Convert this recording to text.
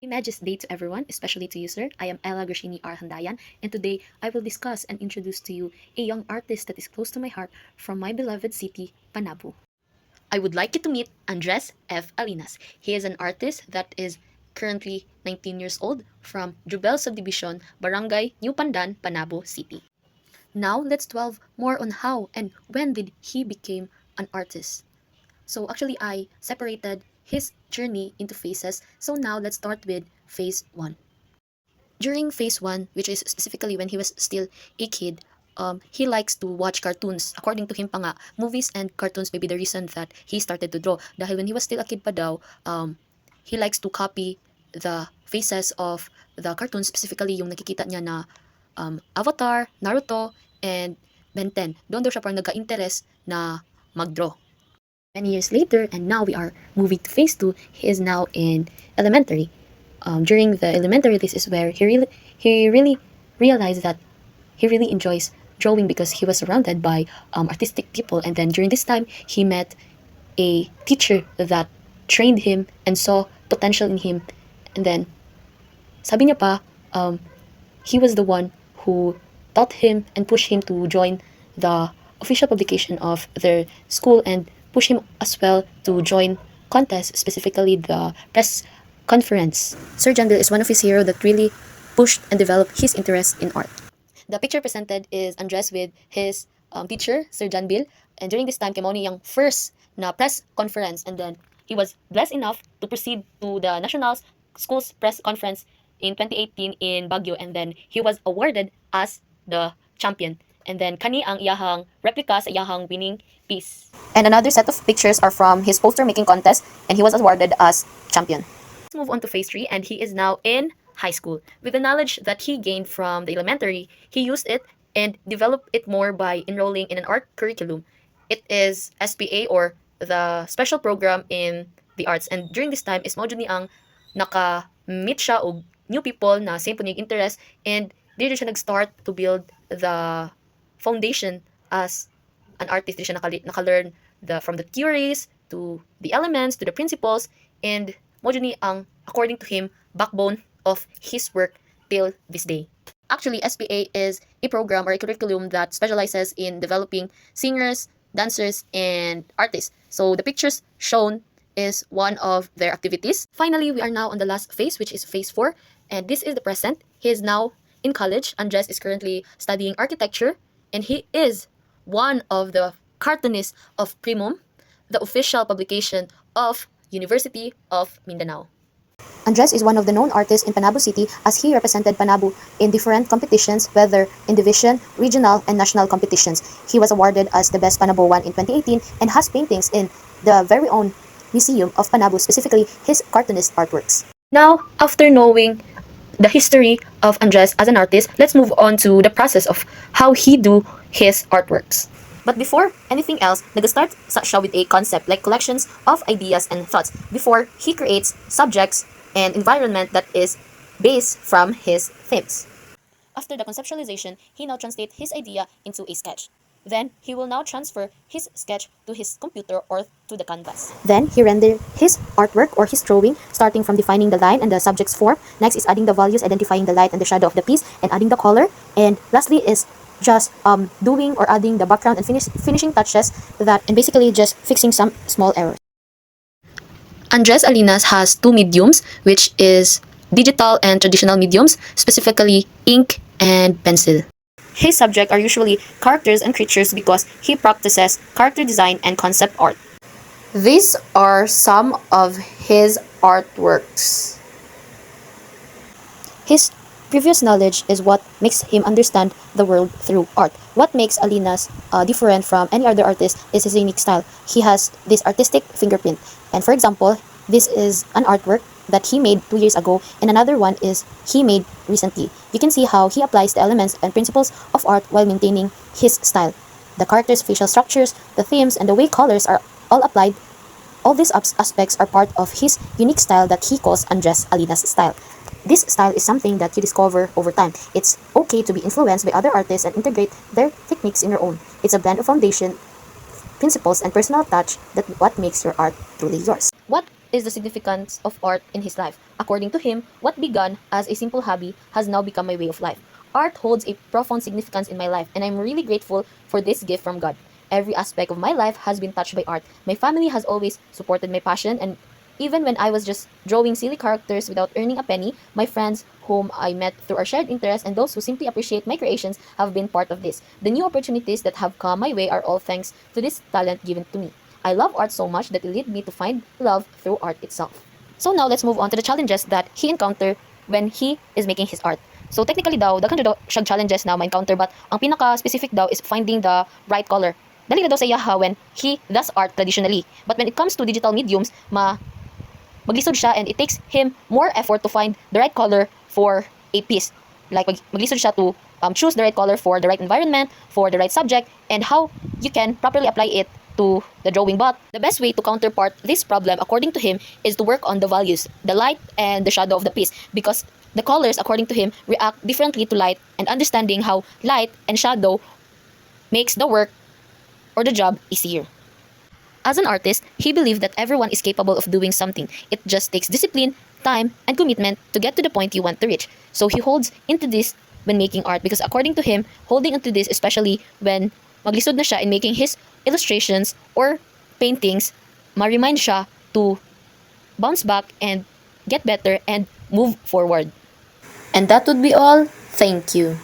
Images Day to everyone, especially to you, sir. I am Ella Grashini R. Handayan, and today I will discuss and introduce to you a young artist that is close to my heart from my beloved city, Panabu. I would like you to meet Andres F. Alinas. He is an artist that is currently 19 years old from Jubel Subdivision, Barangay New Pandan, Panabu City. Now let's delve more on how and when did he became an artist. So actually, I separated his journey into phases. So now let's start with phase one. During phase one, which is specifically when he was still a kid, he likes to watch cartoons. According to him pa nga, movies and cartoons may be the reason that he started to draw. Dahil when he was still a kid pa daw, he likes to copy the faces of the cartoons, specifically yung nakikita niya na Avatar, Naruto, and Ben 10. Doon daw siya parang nagka-interest na mag-draw. Many years later, and now we are moving to phase two. He is now in elementary. During the elementary, this is where he really realized that he really enjoys drawing because he was surrounded by artistic people. And then during this time, he met a teacher that trained him and saw potential in him. And then sabi niya pa, he was the one who taught him and pushed him to join the official publication of their school and push him as well to join contests, specifically the press conference. Sir John Bill is one of his heroes that really pushed and developed his interest in art. The picture presented is Andres with his teacher, Sir John Bill. And during this time, kay mao ni yung first na press conference. And then, he was blessed enough to proceed to the National Schools Press Conference in 2018 in Baguio. And then, he was awarded as the champion. And then, kani ang iyahang replica sa iyahang winning piece. And another set of pictures are from his poster making contest. And he was awarded as champion. Let's move on to phase 3, and he is now in high school. With the knowledge that he gained from the elementary, he used it and developed it more by enrolling in an art curriculum. It is SPA, or the special program in the arts. And during this time, is mo ni ang naka-meet siya og new people na same po niyang interest, and dito siya nag-start to build the foundation as an artist. Dito siya naka-learn from the theories to the elements to the principles, and mo ni ang, according to him, backbone of his work till this day. Actually, SPA is a program or a curriculum that specializes in developing singers, dancers, and artists. So the pictures shown is one of their activities. Finally, we are now on the last phase, which is phase 4. And this is the present. He is now in college. Andres is currently studying architecture. And he is one of the cartoonists of Primum, the official publication of University of Mindanao. Andres is one of the known artists in Panabu City as he represented Panabu in different competitions, whether in division, regional, and national competitions. He was awarded as the best Panabu 1 in 2018 and has paintings in the very own Museum of Panabu, specifically his cartoonist artworks. Now, after knowing the history of Andres as an artist, let's move on to the process of how he do his artworks. But before anything else, nag-start siya with a concept like collections of ideas and thoughts before he creates subjects and environment that is based from his themes. After the conceptualization, he now translates his idea into a sketch. Then, he will now transfer his sketch to his computer or to the canvas. Then, he renders his artwork or his drawing, starting from defining the line and the subject's form. Next is adding the values, identifying the light and the shadow of the piece, and adding the color. And lastly is just doing or adding the background and finishing touches that, and basically just fixing some small errors. Andres Alinas has two mediums, which is digital and traditional mediums, specifically ink and pencil. His subjects are usually characters and creatures because he practices character design and concept art. These are some of his artworks. His previous knowledge is what makes him understand the world through art. What makes Alinas different from any other artist is his unique style. He has this artistic fingerprint. And for example, this is an artwork that he made 2 years ago, and another one is he made recently. You can see how he applies the elements and principles of art while maintaining his style. The characters, facial structures, the themes, and the way colors are all applied. All these aspects are part of his unique style that he calls Andres Alinas style. This style is something that you discover over time. It's okay to be influenced by other artists and integrate their techniques in your own. It's a blend of foundation, principles, and personal touch that what makes your art truly yours. What is the significance of art in his life. According to him, what began as a simple hobby has now become my way of life. Art holds a profound significance in my life, and I'm really grateful for this gift from God. Every aspect of my life has been touched by art. My family has always supported my passion, and even when I was just drawing silly characters without earning a penny, my friends whom I met through our shared interests and those who simply appreciate my creations have been part of this. The new opportunities that have come my way are all thanks to this talent given to me. I love art so much that it led me to find love through art itself. So now let's move on to the challenges that he encountered when he is making his art. So technically daw, daghan daw siyang challenges na ma-encounter, but ang pinaka-specific daw is finding the right color. Dali na daw sa iya when he does art traditionally. But when it comes to digital mediums, maglisod siya, and it takes him more effort to find the right color for a piece. Like maglisod siya to choose the right color for the right environment, for the right subject, and how you can properly apply it to the drawing. But the best way to counterpart this problem, according to him, is to work on the values, the light and the shadow of the piece, because the colors, according to him, react differently to light, and understanding how light and shadow makes the work or the job easier. As an artist, he believed that everyone is capable of doing something. It just takes discipline, time, and commitment to get to the point you want to reach. So he holds into this when making art, because according to him, holding into this, especially when maglisod na siya in making his illustrations or paintings, ma-remind siya to bounce back and get better and move forward. And that would be all. Thank you.